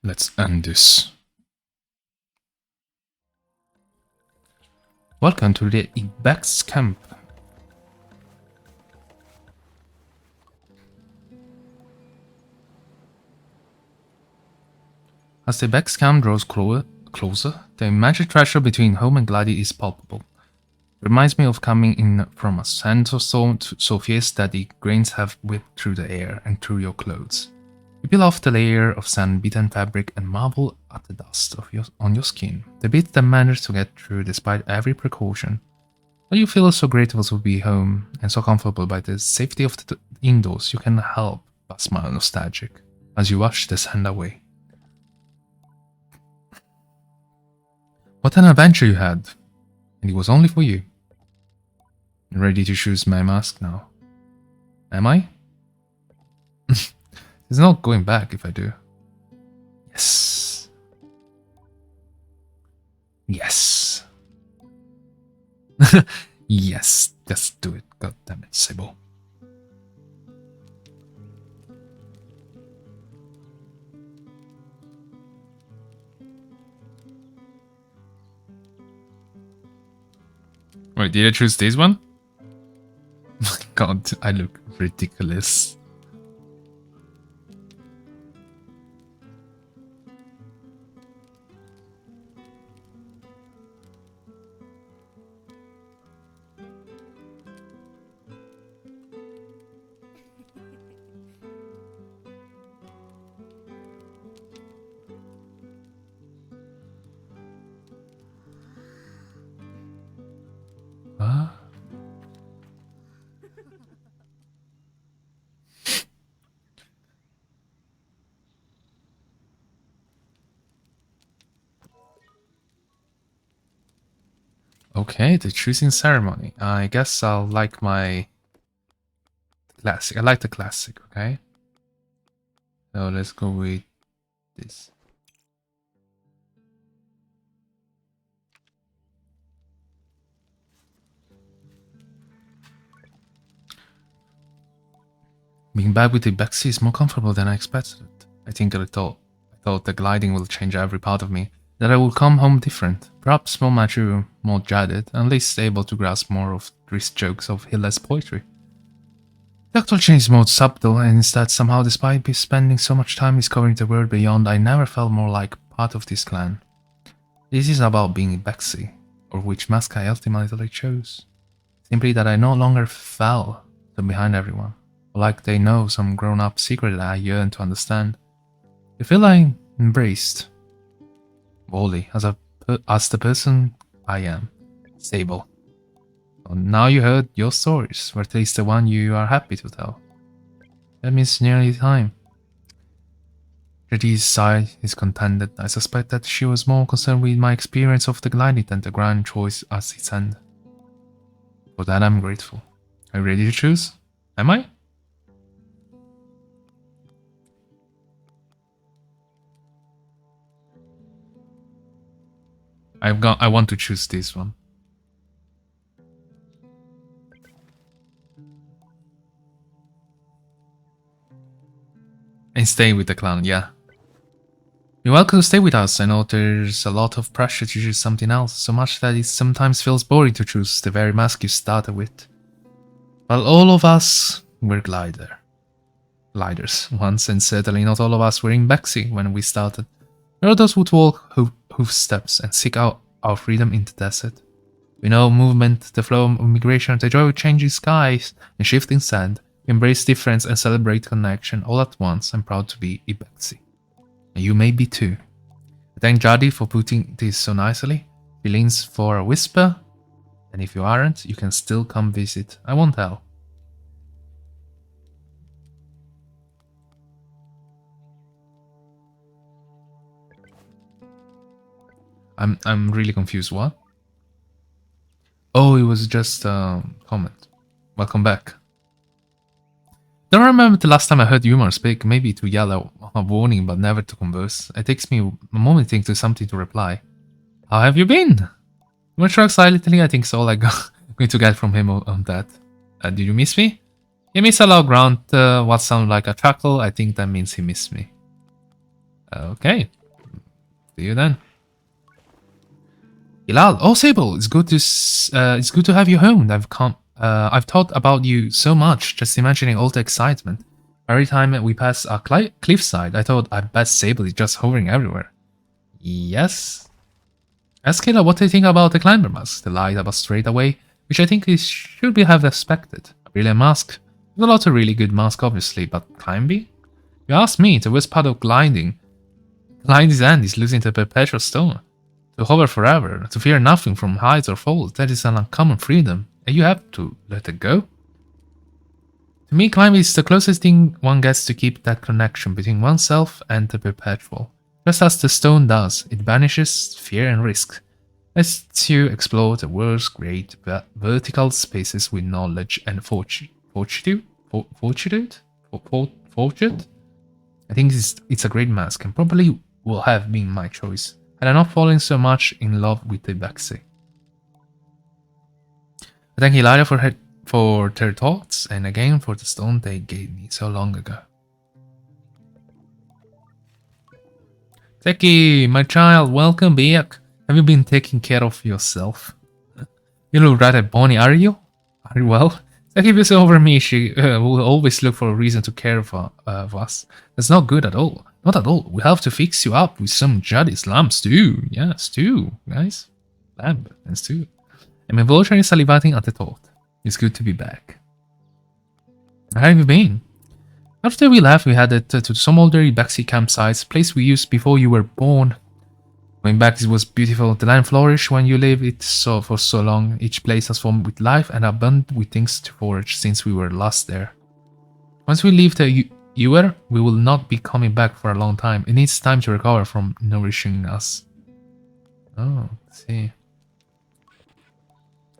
Let's end this. Welcome to the Ibexxi camp. As the Ibexxi camp draws closer, the magic threshold between home and gliding is palpable. It reminds me of coming in from a sandstorm so fierce that the grains have whipped through the air and through your clothes. You peel off the layer of sand-beaten fabric and marvel at the dust on your skin, the bit that managed to get through despite every precaution. But you feel so grateful to be home and so comfortable by the safety of the indoors you can help but smile nostalgic as you wash the sand away. What an adventure you had, and it was only for you. I'm ready to choose my mask now. Am I? There's no going back if I do. Yes. Yes. Yes, just do it. God damn it, Sable. Wait, did I choose this one? My god, I look ridiculous. Huh? Okay, the choosing ceremony. I guess I'll like my classic. I like the classic, okay? So let's go with this. Being back with Ibexxi is more comfortable than I expected. I thought the gliding will change every part of me, that I will come home different, perhaps more mature, more jaded, and least able to grasp more of the jokes of Hilda's poetry. The actual change is more subtle, and instead somehow, despite me spending so much time discovering the world beyond, I never felt more like part of this clan. This is about being Ibexxi, or which mask I ultimately chose. Simply that I no longer fell behind everyone, or like they know some grown-up secret that I yearn to understand. I feel like embraced, boldly, as the person I am, Sable. So now you heard your stories, or at least the one you are happy to tell. That means nearly time. Jadis sigh is contented. I suspect that she was more concerned with my experience of the gliding than the grand choice as its end. For that I'm grateful. Are you ready to choose? Am I? I want to choose this one. And stay with the clan, yeah. You're welcome to stay with us. I know there's a lot of pressure to choose something else, so much that it sometimes feels boring to choose the very mask you started with. But all of us were gliders once, and certainly not all of us were in Ibexxi when we started. There are those who walk hoof steps and seek out our freedom in the desert. We know movement, the flow of migration, the joy of changing skies and shifting sand. We embrace difference and celebrate connection all at once. I'm proud to be Ibexxi. And you may be too. I thank Jadi for putting this so nicely. He leans for a whisper, and if you aren't, you can still come visit. I won't tell. I'm really confused. What? Oh, it was just a comment. Welcome back. Don't remember the last time I heard humor speak. Maybe to yell a warning, but never to converse. It takes me a moment to think to something to reply. How have you been? You shrug silently. I think so. All I'm going to get from him on that. Did you miss me? He missed a loud grunt. What sounded like a chuckle. I think that means he missed me. Okay. See you then. Hilal, oh Sable, it's good to have you home. I've thought about you so much, just imagining all the excitement. Every time we pass a cliffside, I thought I bet Sable is just hovering everywhere. Yes. Ask Hilal what they think about the climber mask, the light up straight away, which I think is should be have expected. A brilliant mask. There's a lot of really good masks obviously, but climbing? You asked me, the worst part of gliding. Gliding's end is losing the perpetual stone. To hover forever, to fear nothing from heights or falls, that is an uncommon freedom, and you have to let it go. To me, climbing is the closest thing one gets to keep that connection between oneself and the perpetual. Just as the stone does, it banishes fear and risk. Lets you explore the world's great vertical spaces with knowledge and fortitude. I think it's a great mask and probably will have been my choice. Had I not fallen so much in love with Ibexxi. I thank Hilaria for their thoughts, and again for the stone they gave me so long ago. Teki, my child, welcome back. Have you been taking care of yourself? You look rather bony, are you? Are you well? Teki was over me, she will always look for a reason to care for us. That's not good at all. Not at all. We have to fix you up with some jadis lamb stew. Yeah, stew, guys. Lamb and stew. I'm evolutionary salivating at the thought. It's good to be back. How have you been? After we left, we headed to some older Ibexxi campsites, place we used before you were born. Going back, it was beautiful. The land flourished when you live it for so long. Each place has formed with life and abundant with things to forage since we were last there. Once we leave the Ewer, we will not be coming back for a long time. It needs time to recover from nourishing us. Oh, let's see.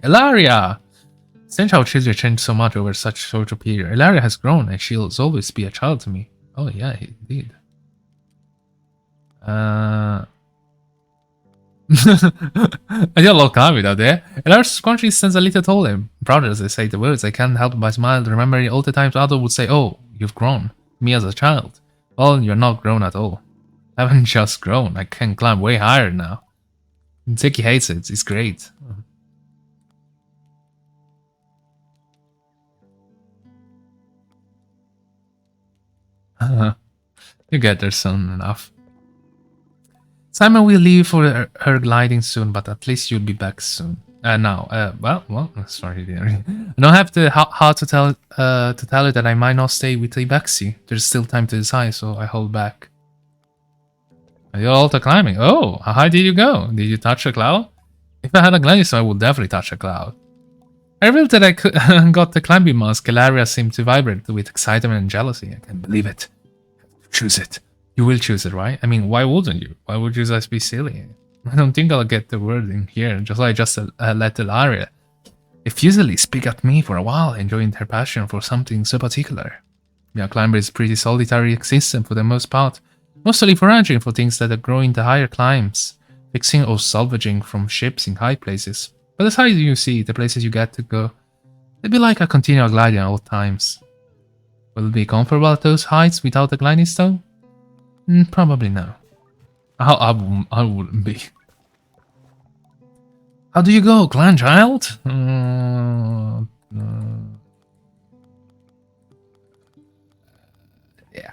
Ilaria! Strange how children change so much over such a short period. Ilaria has grown and she'll always be a child to me. Oh yeah, indeed. I did a lot of climbing out there. Ilaria's country stands a little taller. Prouder as I say the words. I can't help but smile, remembering all the times others would say, oh, you've grown. Me as a child. Well, you're not grown at all. I haven't just grown. I can climb way higher now. Teki hates it. It's great. You get there soon enough. Simon will leave for her gliding soon, but at least you'll be back soon. Well, sorry, dear. I don't have the heart to tell her that I might not stay with Ibexxi. There's still time to decide, so I hold back. You're all to climbing. Oh, how high did you go? Did you touch a cloud? If I had a gliding, so I would definitely touch a cloud. I revealed that I got the climbing mask. Ilaria seemed to vibrate with excitement and jealousy. I can't believe it. Choose it. You will choose it, right? I mean, why wouldn't you? Why would you just be silly? I don't think I'll get the word in here, just like let Ilaria effusively speak at me for a while, enjoying her passion for something so particular. Yeah, climber is pretty solitary existence for the most part, mostly foraging for things that are growing the higher climbs, fixing or salvaging from ships in high places. But as high as you see, the places you get to go, it'd be like a continual gliding at all times. Will it be comfortable at those heights without a gliding stone? Probably no. I wouldn't be. How do you go, grandchild? Yeah.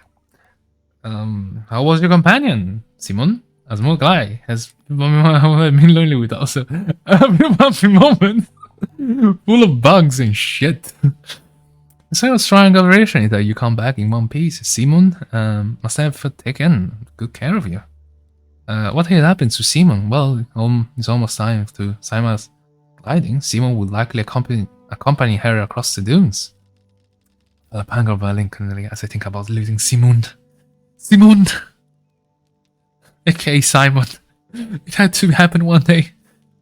How was your companion, Simon? A small guy has been lonely with us every moment, full of bugs and shit. It's kind of strong observation that you come back in one piece. Simon must have taken good care of you. What had happened to Simon? Well, it's almost time to Simon's gliding. Simon would likely accompany her across the dunes. A pang of melancholy as I think about losing Simon. Simon! aka Simon. It had to happen one day.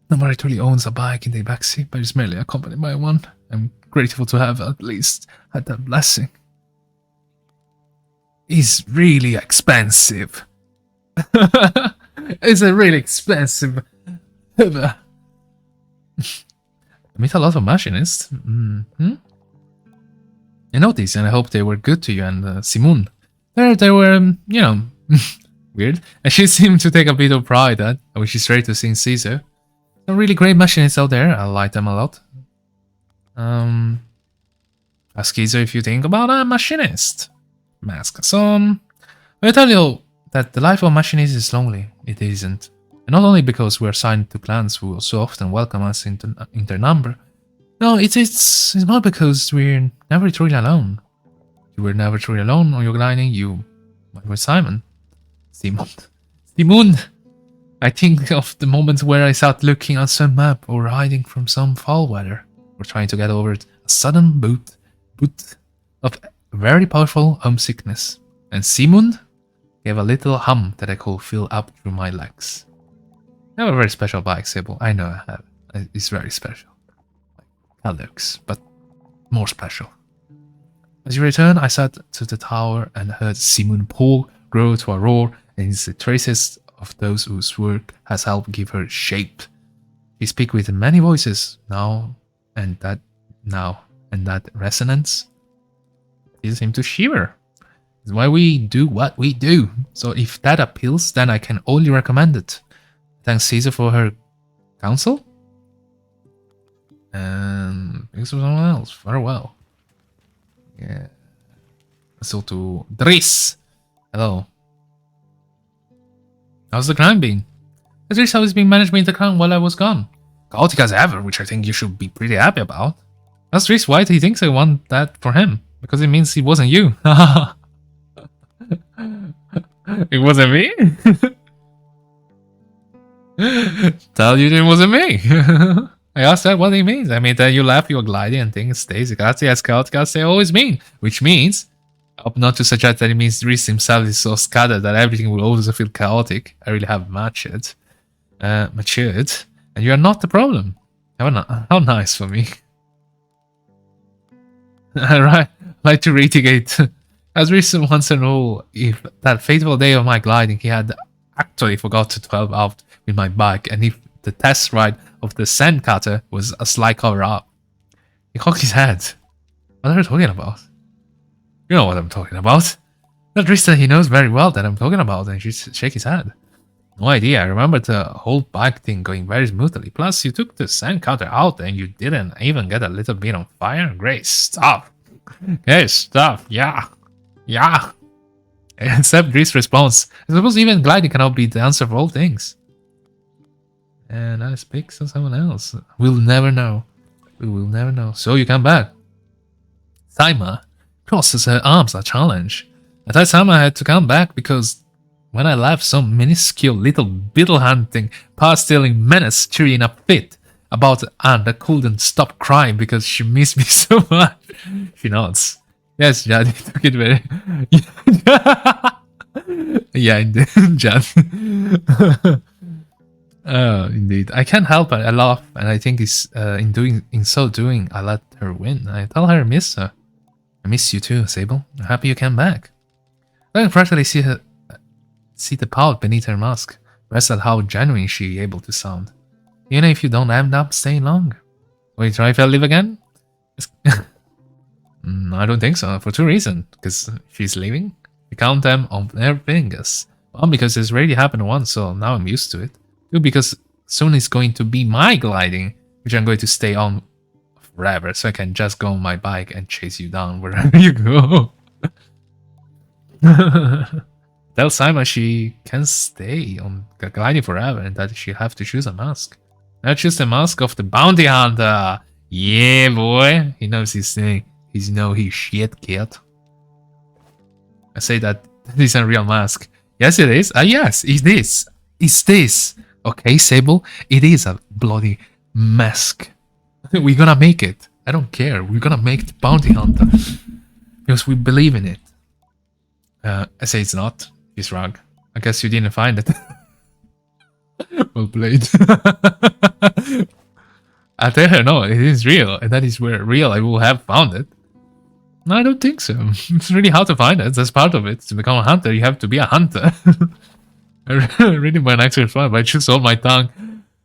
Nobody truly owns a bike in the Ibexxi, but is merely accompanied by one. I'm grateful to have at least had that blessing. It's really expensive. It's a really expensive. I meet a lot of machinists. I noticed and I hope they were good to you and Simon. They were, you know, Weird. And she seemed to take a bit of pride at, which is rare to see in Caesar. Some really great machinists out there. I like them a lot. Ask Caesar if you think about a machinist. Mask. So, I tell you that the life of a machinist is lonely. It isn't. And not only because we're assigned to clans who so often welcome us in their number. No, it's not because we're never truly alone. You were never truly alone on your gliding. You were Simon. Simon. I think of the moments where I sat looking at some map or hiding from some foul weather, or trying to get over a sudden bout of very powerful homesickness. And Simon gave a little hum that I could feel up through my legs. I have a very special bike, Sable. I know I have. It's very special. Alex, but more special. As you return, I sat to the tower and heard Simon Paul grow to a roar, and it's the traces of those whose work has helped give her shape. She speaks with many voices now, and that resonance is seem to shiver. It's why we do what we do. So if that appeals, then I can only recommend it. Thanks Caesar for her counsel. And thanks for someone else. Farewell. Yeah. So to Driss. Hello. How's the crown been? Driss has been managing the crown while I was gone. Chaotic as ever, which I think you should be pretty happy about. Ask Driss why he thinks I want that for him. Because it means it wasn't you. It wasn't me? Tell you it wasn't me. I asked that what it means. I mean that you left your gliding and things stays exactly as chaotic as they always mean. Which means, I hope not to suggest that it means Driss himself is so scattered that everything will always feel chaotic. I really have matured. And you are not the problem. How nice for me. Right, like to reiterate. As recent once and all, if that fateful day of my gliding, he had actually forgot to 12 out with my bike, and if the test ride of the sand cutter was a slight cover-up. He cocked his head. What are you talking about? You know what I'm talking about. That Driss he knows very well that I'm talking about, and he shake his head. No idea, I remember the whole bike thing going very smoothly. Plus, you took the sand cutter out and you didn't even get a little bit on fire. Great stuff. Great stuff, yeah. Yeah. Except Driss' response. I suppose even gliding cannot be the answer for all things. And I speak to someone else. We'll never know. We will never know. So you come back. Saima crosses her arms a challenge. I thought Saima had to come back because when I left, some minuscule little beetle hunting, path-stealing menace cheering in a fit about and I couldn't stop crying because she missed me so much. She nods. Yes, Jad, he took it very... Yeah, indeed, Jad. Oh, indeed. I can't help it. I laugh, and I think it's in so doing, I let her win. I tell her I miss her. I miss you too, Sable. I'm happy you came back. I can practically see the pout beneath her mask. Rest at how genuine she able to sound. Even if you don't end up staying long. Will you try if I live again? I don't think so, for two reasons. Because she's leaving. We count them on their fingers. One, because it's already happened once, so now I'm used to it. Two, because soon it's going to be my gliding, which I'm going to stay on forever, so I can just go on my bike and chase you down wherever you go. Tell Saima she can stay on gliding forever and that she'll have to choose a mask. Now choose the mask of the bounty hunter. Yeah, boy. He knows his thing. He's his shit, kid. I say that this is a real mask. Yes, it is. Yes, it is. It's this. Okay, Sable, it is a bloody mask. We're gonna make it. I don't care. We're gonna make the bounty hunter. Because we believe in it. I say it's not. He's wrong. I guess you didn't find it. Well played. I tell her no, it is real. And that is where real I will have found it. No, I don't think so. It's really hard to find it. That's part of it. To become a hunter, you have to be a hunter. Reading my next response, but I choose hold my tongue.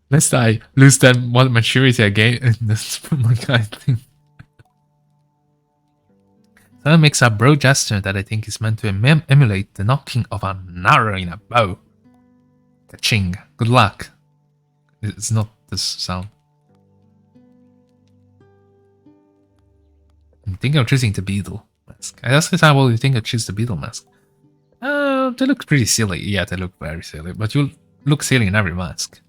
Lest I lose that one maturity again. That's my kind of thing. Then it makes a broad gesture that I think is meant to emulate the knocking of an arrow in a bow. Ka-ching. Good luck. It's not this sound. I'm thinking of choosing the beetle mask. I asked the time, well, you think I choose the beetle mask? They look pretty silly. Yeah, they look very silly, but you look silly in every mask.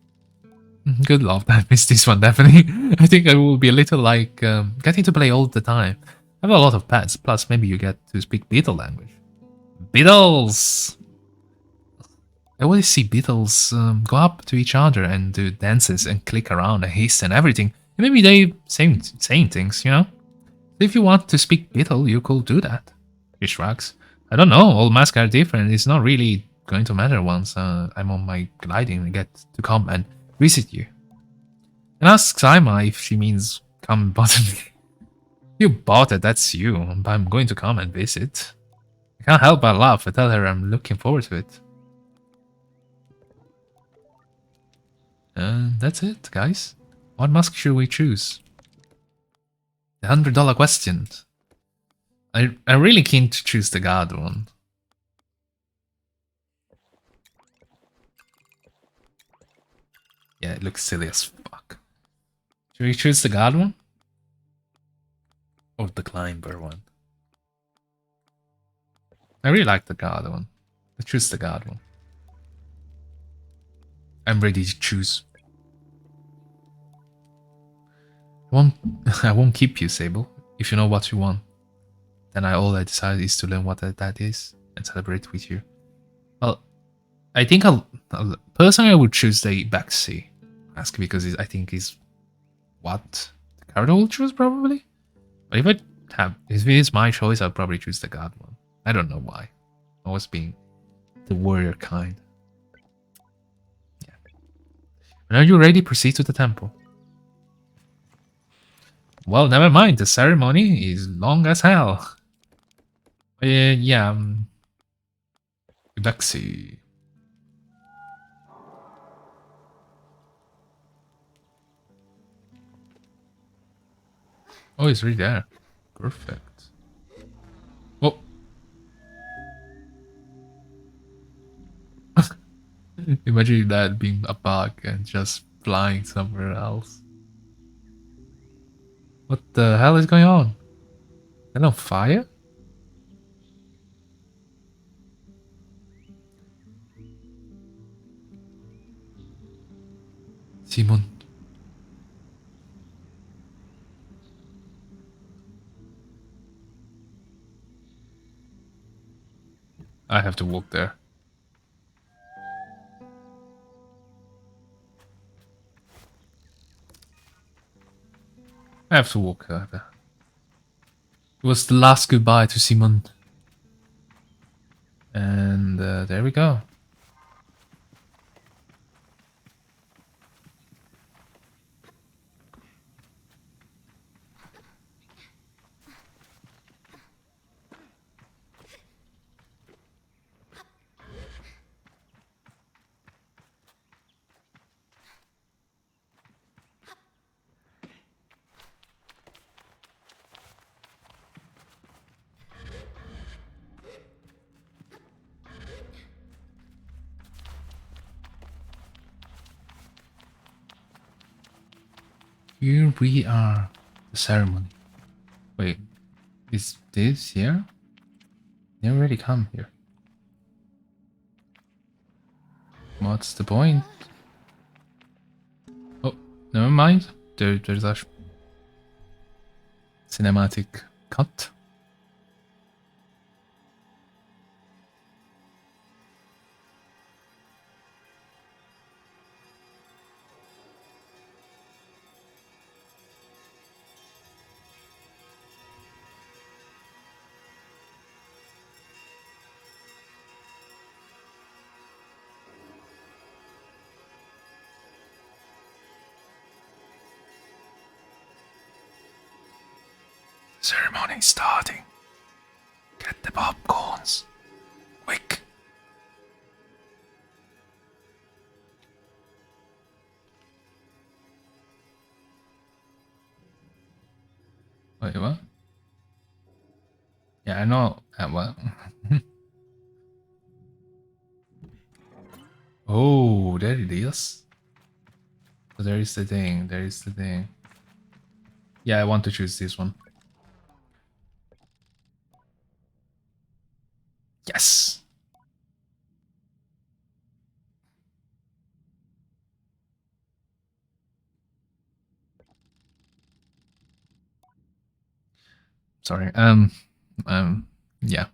Good love, I missed this one definitely. I think I will be a little like getting to play all the time. I have a lot of pets, plus maybe you get to speak beetle language. Beetles! I always see beetles go up to each other and do dances and click around and hiss and everything. And maybe they saying things, you know? If you want to speak beetle, you could do that. He shrugs. I don't know, all masks are different. It's not really going to matter once I'm on my gliding and get to come and visit you. And ask Saima if she means come bother me. You bought it, that's you. I'm going to come and visit. I can't help but laugh. I tell her I'm looking forward to it. And that's it, guys. What mask should we choose? The $100 question. I'm really keen to choose the god one. Yeah, it looks silly as fuck. Should we choose the god one? Or the climber one? I really like the god one. Let's choose the god one. I'm ready to choose. I won't keep you, Sable. If you know what you want, then all I decide is to learn what that is and celebrate with you. Well, I think personally I would choose the Ibexxi mask because I think is what the character will choose probably. But if it is my choice, I'll probably choose the god one. I don't know why. Always being the warrior kind. Yeah. When are you ready? Proceed to the temple. Well, never mind. The ceremony is long as hell. Yeah. Ibexxi. Oh, it's right there. Perfect. Oh. Imagine that being a bug and just flying somewhere else. What the hell is going on? They're on fire? Simon. I have to walk there. I have to walk there. It was the last goodbye to Simon. And there we go. Here we are. The ceremony. Wait, is this here? They already come here. What's the point? Oh, never mind. There's a cinematic cut. Ceremony starting. Get the popcorns. Quick. Wait, what? Yeah, Yeah, I know. Well. Oh, there it is. So there is the thing. There is the thing. Yeah, I want to choose this one. Yes. Sorry. Yeah.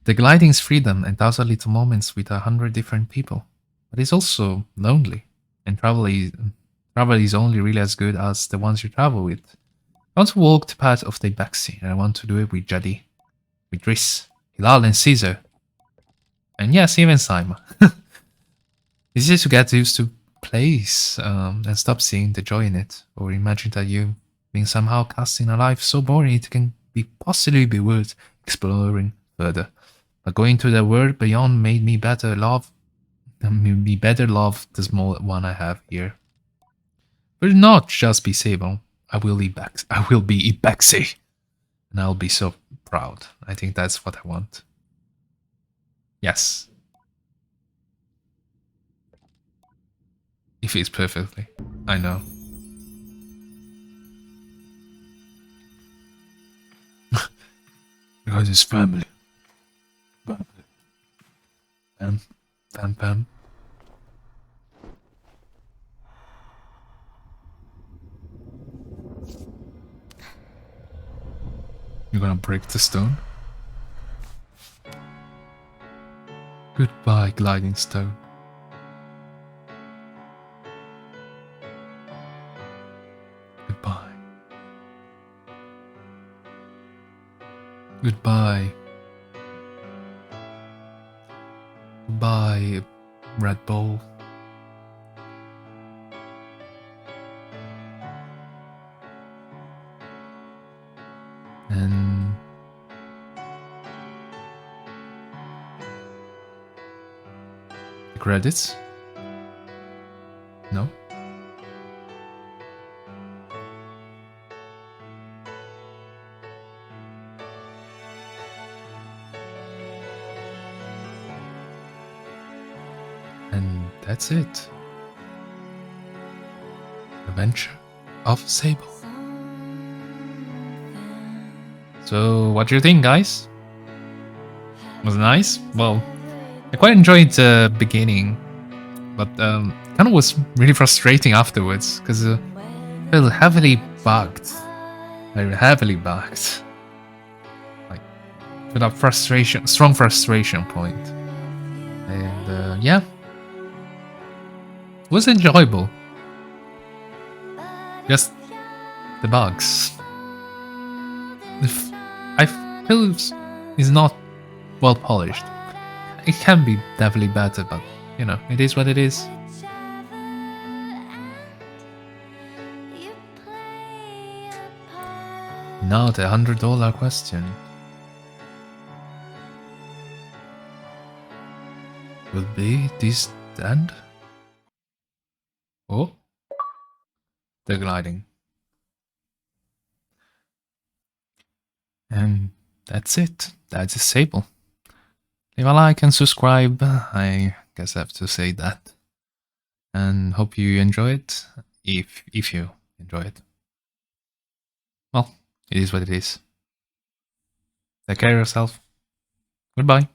The gliding's freedom and 1,000 little moments with 100 different people. But it's also lonely. And travel is only really as good as the ones you travel with. I want to walk the path of the Ibexxi, and I want to do it with Jadi, with Driss, Hilal and Caesar. And yes, even Simon. It's just to get used to place and stop seeing the joy in it, or imagine that you being somehow cast in a life so boring it can be possibly be worth exploring further. But going to the world beyond made me better love the small one I have here. But not just be Sable. I will be Ibexxi. And I'll be so proud. I think that's what I want. Yes. It fits perfectly. I know. Because it's family. Family. Pam. Pam pam. You're gonna break the stone? Goodbye, gliding stone. Goodbye. Goodbye. Goodbye, Red Bull. And the credits? No? And that's it. Adventure of Sable. So, what do you think, guys? Was it nice? Well, I quite enjoyed the beginning, but kind of was really frustrating afterwards because I felt heavily bugged, very heavily bugged, like with a strong frustration point. And yeah, it was enjoyable. Just the bugs. I feel it's not well polished. It can be definitely better, but you know, it is what it is. Now the $100 question. Will be this the end? Oh, the gliding. And that's it. That's a Sable. Leave a like and subscribe. I guess I have to say that. And hope you enjoy it. If you enjoy it. Well, it is what it is. Take care of yourself. Goodbye.